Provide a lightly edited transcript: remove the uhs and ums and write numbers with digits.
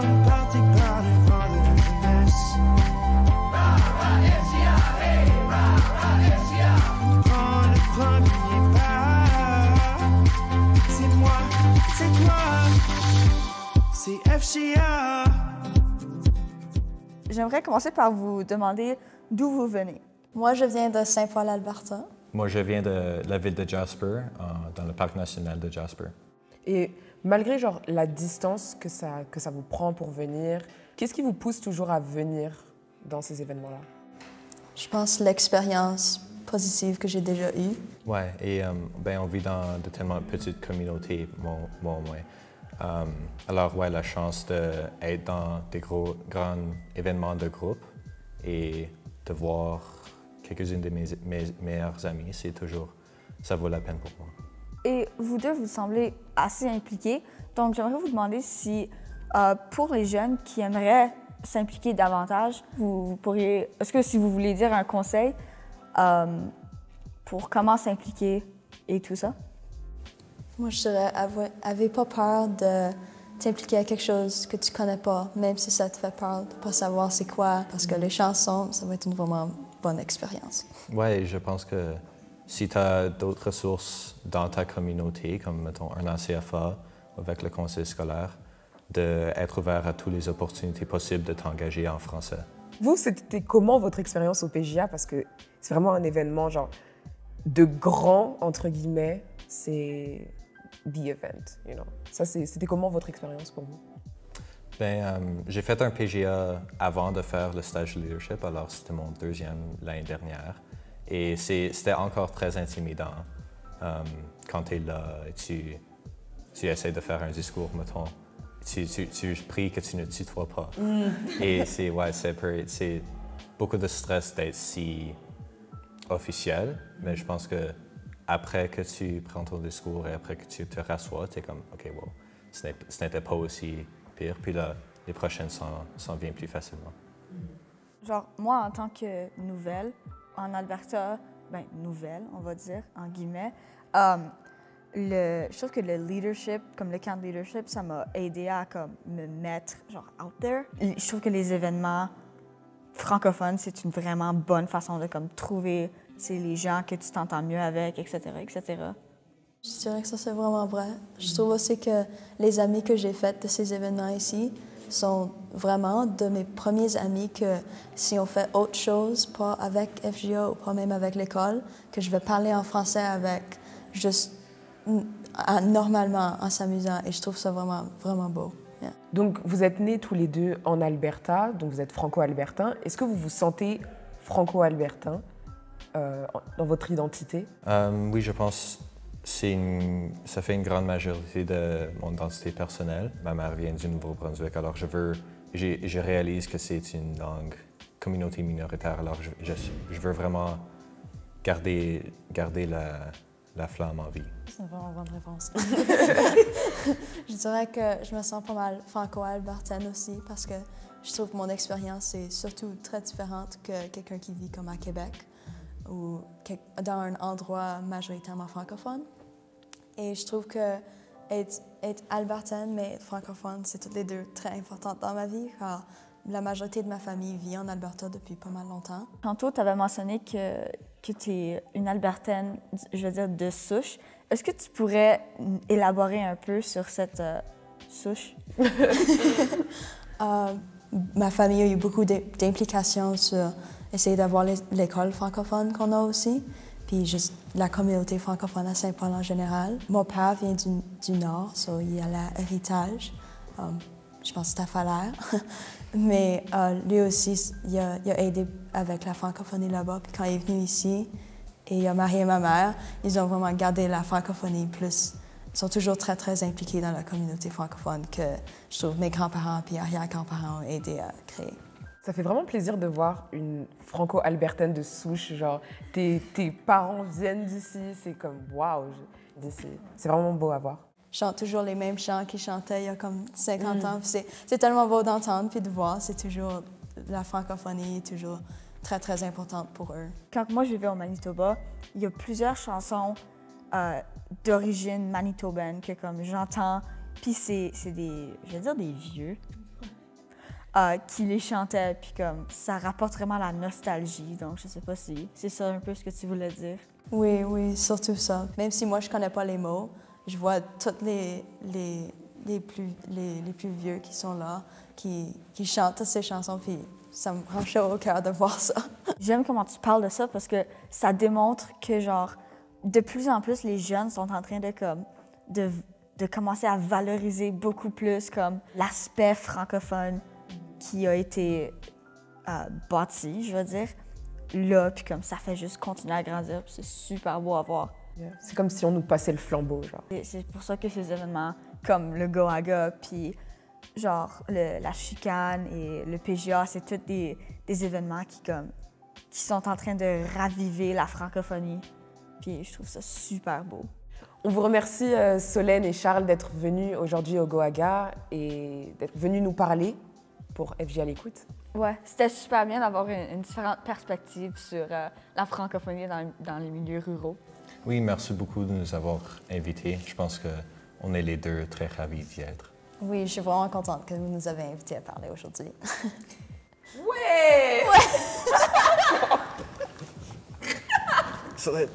emporté par le vent de la jeunesse. Prends le premier pas. C'est moi, c'est toi, c'est FCA. J'aimerais commencer par vous demander d'où vous venez. Moi, je viens de Saint-Paul, Alberta. Moi, je viens de la ville de Jasper, dans le parc national de Jasper. Et malgré genre, la distance que ça vous prend pour venir, qu'est-ce qui vous pousse toujours à venir dans ces événements-là? Je pense l'expérience positive que j'ai déjà eue. Ouais, et on vit dans de tellement petites communautés, moi au moins. Alors, ouais, la chance d'être dans des grands événements de groupe et de voir quelques-unes de mes meilleures amies, ça vaut la peine pour moi. Et vous deux, vous semblez assez impliqués. Donc, j'aimerais vous demander si, pour les jeunes qui aimeraient s'impliquer davantage, vous pourriez... Est-ce que si vous voulez dire un conseil pour comment s'impliquer et tout ça? Moi, je dirais, avez pas peur de t'impliquer à quelque chose que tu connais pas, même si ça te fait peur de pas savoir c'est quoi, parce que les chansons, ça va être une vraiment bonne expérience. Ouais, je pense que si tu as d'autres ressources dans ta communauté, comme mettons un ACFA avec le conseil scolaire, d'être ouvert à toutes les opportunités possibles de t'engager en français. Vous, c'était comment votre expérience au PJA? Parce que c'est vraiment un événement genre de grand, entre guillemets, c'est the event, you know. Ça, c'était comment votre expérience pour vous? J'ai fait un PGA avant de faire le stage de leadership, alors c'était mon deuxième l'année dernière. Et c'était encore très intimidant quand tu es là et tu essaies de faire un discours, mettons. Tu pries que tu ne tutoies pas. Et c'est beaucoup de stress d'être si officiel, mais je pense que après que tu prends ton discours et après que tu te rassois, tu es comme, OK, well, ce n'était pas aussi pire. Puis là, les prochaines s'en viennent plus facilement. Genre, moi, en tant que nouvelle, en Alberta, nouvelle, on va dire, en guillemets, je trouve que le leadership, comme le camp de leadership, ça m'a aidé à comme, me mettre genre out there. Je trouve que les événements francophones, c'est une vraiment bonne façon de comme, trouver les gens que tu t'entends mieux avec, etc., etc. Je dirais que ça, c'est vraiment vrai. Je trouve aussi que les amis que j'ai faits de ces événements ici sont vraiment de mes premiers amis que si on fait autre chose, pas avec FGA ou pas même avec l'école, que je vais parler en français avec, juste normalement, en s'amusant. Et je trouve ça vraiment, vraiment beau. Yeah. Donc, vous êtes nés tous les deux en Alberta, donc vous êtes franco-albertain. Est-ce que vous vous sentez franco-albertain dans votre identité? Oui, je pense que ça fait une grande majorité de mon identité personnelle. Ma mère vient du Nouveau-Brunswick, alors je réalise que c'est une langue, communauté minoritaire, alors je veux vraiment garder la flamme en vie. C'est une vraiment bonne réponse. Je dirais que je me sens pas mal franco-albertaine aussi parce que je trouve que mon expérience est surtout très différente que quelqu'un qui vit comme à Québec ou dans un endroit majoritairement francophone. Et je trouve que être albertaine mais être francophone, c'est toutes les deux très importantes dans ma vie car la majorité de ma famille vit en Alberta depuis pas mal longtemps. Tantôt, tu avais mentionné que tu es une Albertaine, je veux dire, de souche. Est-ce que tu pourrais élaborer un peu sur cette souche? Ma famille a eu beaucoup d'implications sur essayer d'avoir l'école francophone qu'on a aussi, puis juste la communauté francophone à Saint-Paul en général. Mon père vient du Nord, so il a l'héritage. Je pense que c'est à Falaire. Mais lui aussi, il a aidé avec la francophonie là-bas. Puis quand il est venu ici et il a marié ma mère, ils ont vraiment gardé la francophonie plus. Ils sont toujours très, très impliqués dans la communauté francophone que je trouve mes grands-parents et arrière-grands-parents ont aidé à créer. Ça fait vraiment plaisir de voir une franco-albertaine de souche. Genre, tes parents viennent d'ici, c'est comme waouh, d'ici. C'est vraiment beau à voir. Je chante toujours les mêmes chants qu'ils chantaient il y a comme 50 ans. C'est tellement beau d'entendre puis de voir. C'est toujours la francophonie est toujours très, très importante pour eux. Quand moi, je vivais au Manitoba, il y a plusieurs chansons d'origine manitobaine que comme j'entends, puis c'est des, je vais dire des vieux, qui les chantait, puis comme ça rapporte vraiment la nostalgie. Donc, je sais pas si c'est ça un peu ce que tu voulais dire. Oui, oui, surtout ça. Même si moi, je connais pas les mots, je vois tous les plus vieux qui sont là, qui chantent toutes ces chansons, puis ça me rend chaud au cœur de voir ça. J'aime comment tu parles de ça parce que ça démontre que, genre, de plus en plus, les jeunes sont en train de commencer à valoriser beaucoup plus comme l'aspect francophone qui a été bâti, je veux dire, là, puis comme ça fait juste continuer à grandir, puis c'est super beau à voir. Yeah. C'est comme si on nous passait le flambeau, genre. Et c'est pour ça que ces événements comme le Goaga, puis genre la chicane et le PGA, c'est tous des événements qui sont en train de raviver la francophonie. Puis je trouve ça super beau. On vous remercie, Solène et Charles, d'être venus aujourd'hui au Goaga et d'être venus nous parler pour FJ à l'écoute. Ouais, c'était super bien d'avoir une différente perspective sur la francophonie dans les milieux ruraux. Oui, merci beaucoup de nous avoir invités. Je pense qu'on est les deux très ravis d'y être. Oui, je suis vraiment contente que vous nous avez invités à parler aujourd'hui. Ouais! Solène.